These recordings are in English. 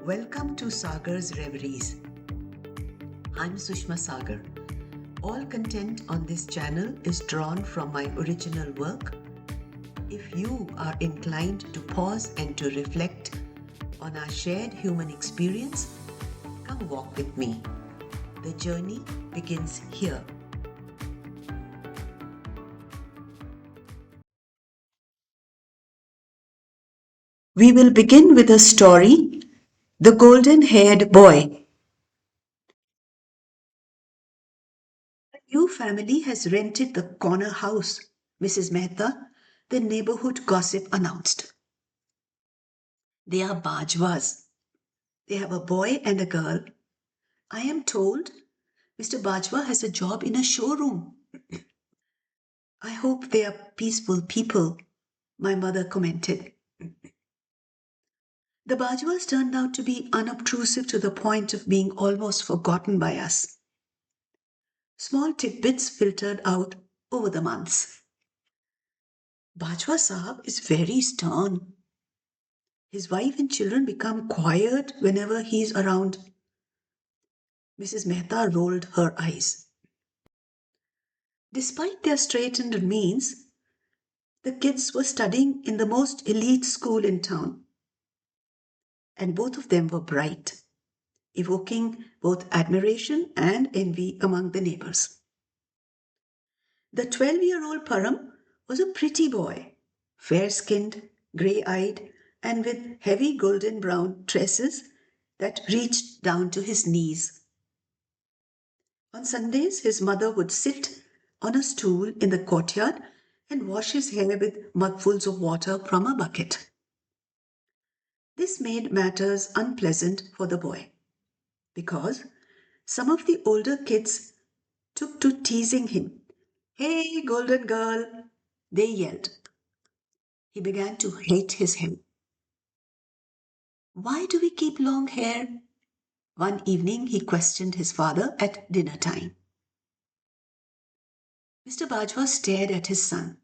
Welcome to Sagar's Reveries. I'm Sushma Sagar. All content on this channel is drawn from my original work. If you are inclined to pause and to reflect on our shared human experience, come walk with me. The journey begins here. We will begin with a story, The Golden-Haired Boy. A new family has rented the corner house, Mrs. Mehta, the neighborhood gossip announced. They are Bajwas. They have a boy and a girl. I am told Mr. Bajwa has a job in a showroom. I hope they are peaceful people, my mother commented. The Bajwas turned out to be unobtrusive to the point of being almost forgotten by us. Small tidbits filtered out over the months. Bajwa Sahab is very stern. His wife and children become quiet whenever he is around. Mrs. Mehta rolled her eyes. Despite their straitened means, the kids were studying in the most elite school in town. And both of them were bright, evoking both admiration and envy among the neighbors. The 12-year-old Param was a pretty boy, fair-skinned, grey-eyed, and with heavy golden brown tresses that reached down to his knees. On Sundays, his mother would sit on a stool in the courtyard and wash his hair with mugfuls of water from a bucket. This made matters unpleasant for the boy because some of the older kids took to teasing him. "Hey, golden girl," they yelled. He began to hate his hair. "Why do we keep long hair?" One evening he questioned his father at dinner time. Mr. Bajwa stared at his son.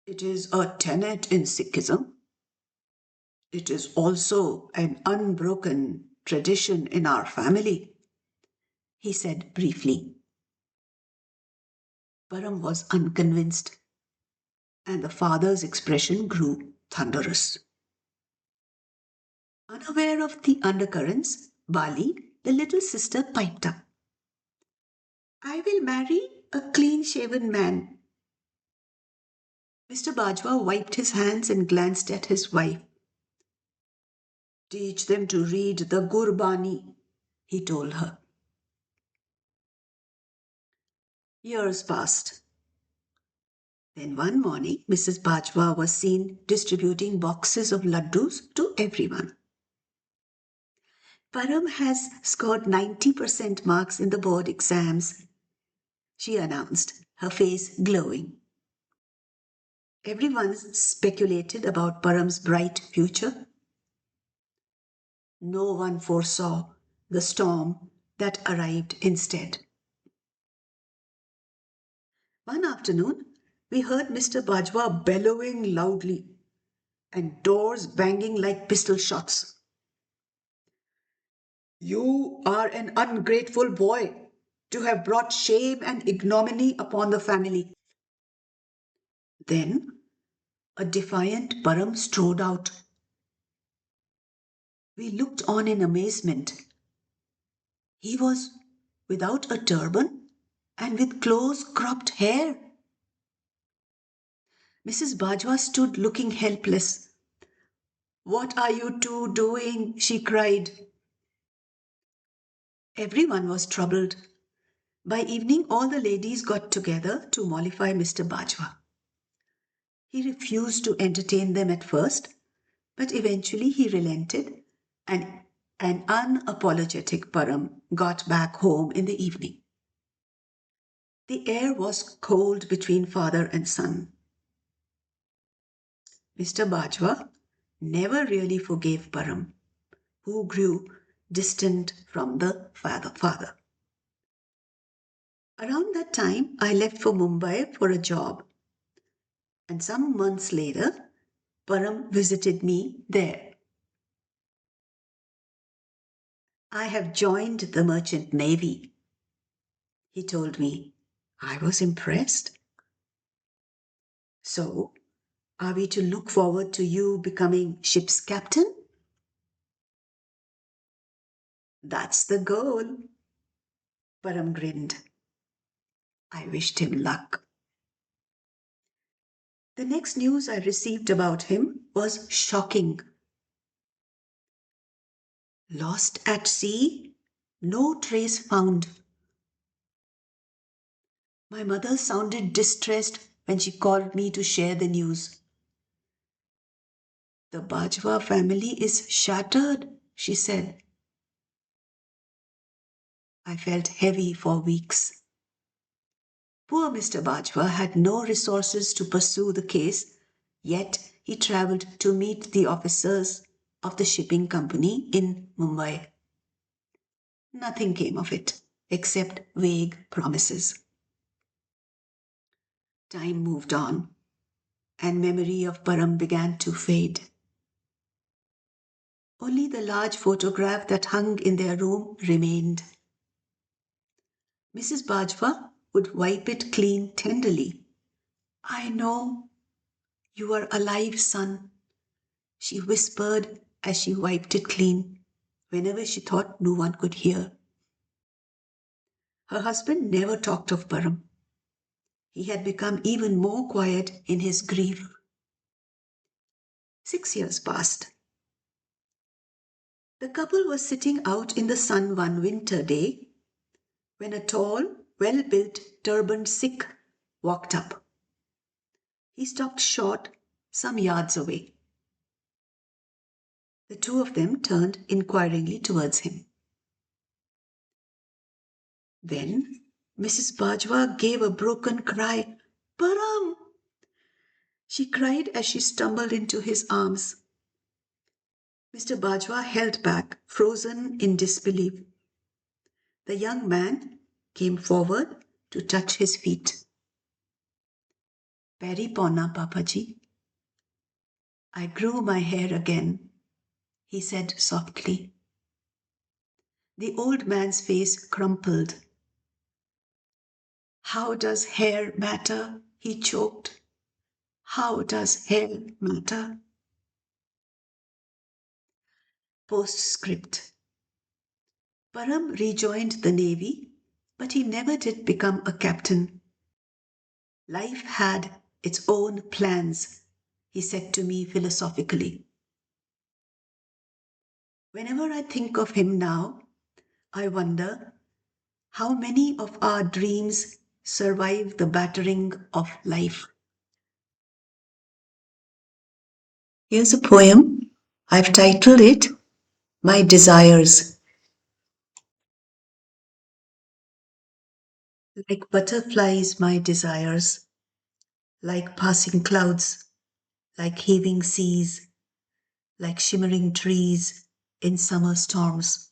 "It is a tenet in Sikhism. It is also an unbroken tradition in our family," he said briefly. Param was unconvinced, and the father's expression grew thunderous. Unaware of the undercurrents, Bali, the little sister, piped up. "I will marry a clean-shaven man." Mr. Bajwa wiped his hands and glanced at his wife. "Teach them to read the Gurbani," he told her. Years passed. Then one morning, Mrs. Bajwa was seen distributing boxes of laddus to everyone. "Param has scored 90% marks in the board exams," she announced, her face glowing. Everyone speculated about Param's bright future. No one foresaw the storm that arrived instead. One afternoon, we heard Mr. Bajwa bellowing loudly and doors banging like pistol shots. "You are an ungrateful boy to have brought shame and ignominy upon the family." Then a defiant Param strode out. We looked on in amazement. He was without a turban and with close cropped hair. Mrs. Bajwa stood looking helpless. "What are you two doing?" she cried. Everyone was troubled. By evening, all the ladies got together to mollify Mr. Bajwa. He refused to entertain them at first, but eventually he relented, and an unapologetic Param got back home in the evening. The air was cold between father and son. Mr. Bajwa never really forgave Param, who grew distant from the father. Around that time, I left for Mumbai for a job, and some months later, Param visited me there. I have joined the merchant navy, he told me. I was impressed. So, are we to look forward to you becoming ship's captain? That's the goal. Param grinned. I wished him luck. The next news I received about him was shocking. Lost at sea? No trace found. My mother sounded distressed when she called me to share the news. The Bajwa family is shattered, she said. I felt heavy for weeks. Poor Mr. Bajwa had no resources to pursue the case, yet he travelled to meet the officers of the shipping company in Mumbai. Nothing came of it except vague promises. Time moved on, and memory of Param began to fade. Only the large photograph that hung in their room remained. Mrs. Bajwa would wipe it clean tenderly. I know you are alive, son, she whispered as she wiped it clean, whenever she thought no one could hear. Her husband never talked of Param. He had become even more quiet in his grief. 6 years passed. The couple was sitting out in the sun one winter day when a tall, well-built, turbaned Sikh walked up. He stopped short some yards away. The two of them turned inquiringly towards him. Then Mrs. Bajwa gave a broken cry. Param! She cried as she stumbled into his arms. Mr. Bajwa held back, frozen in disbelief. The young man came forward to touch his feet. Peri pona, Papaji. I grew my hair again, he said softly. The old man's face crumpled. How does hair matter? He choked. How does hair matter? Postscript. Param rejoined the navy, but he never did become a captain. Life had its own plans, he said to me philosophically. Whenever I think of him now, I wonder how many of our dreams survive the battering of life. Here's a poem. I've titled it My Desires. Like butterflies, my desires, like passing clouds, like heaving seas, like shimmering trees in summer storms.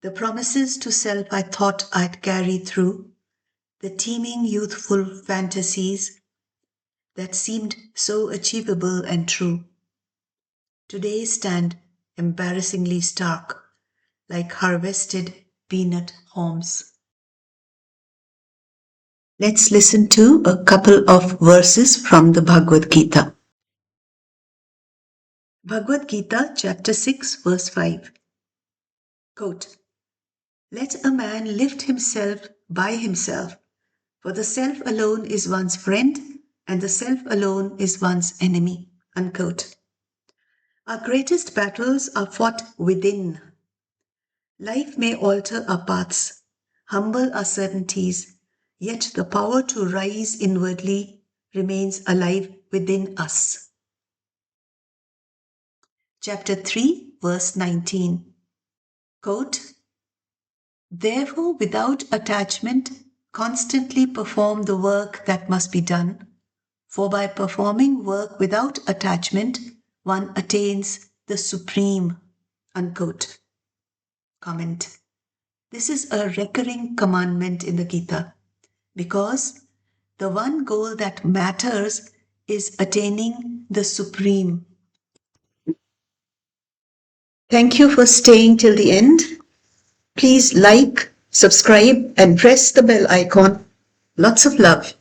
The promises to self I thought I'd carry through, the teeming youthful fantasies that seemed so achievable and true, today stand embarrassingly stark, like harvested peanut haulms. Let's listen to a couple of verses from the Bhagavad Gita. Bhagavad Gita, chapter 6, verse 5. Quote, let a man lift himself by himself, for the self alone is one's friend and the self alone is one's enemy. Unquote. Our greatest battles are fought within. Life may alter our paths, humble our certainties, yet the power to rise inwardly remains alive within us. Chapter 3, verse 19. Quote, therefore, without attachment, constantly perform the work that must be done, for by performing work without attachment, one attains the supreme. Unquote. Comment. This is a recurring commandment in the Gita because the one goal that matters is attaining the supreme. Thank you for staying till the end. Please like, subscribe, and press the bell icon. Lots of love.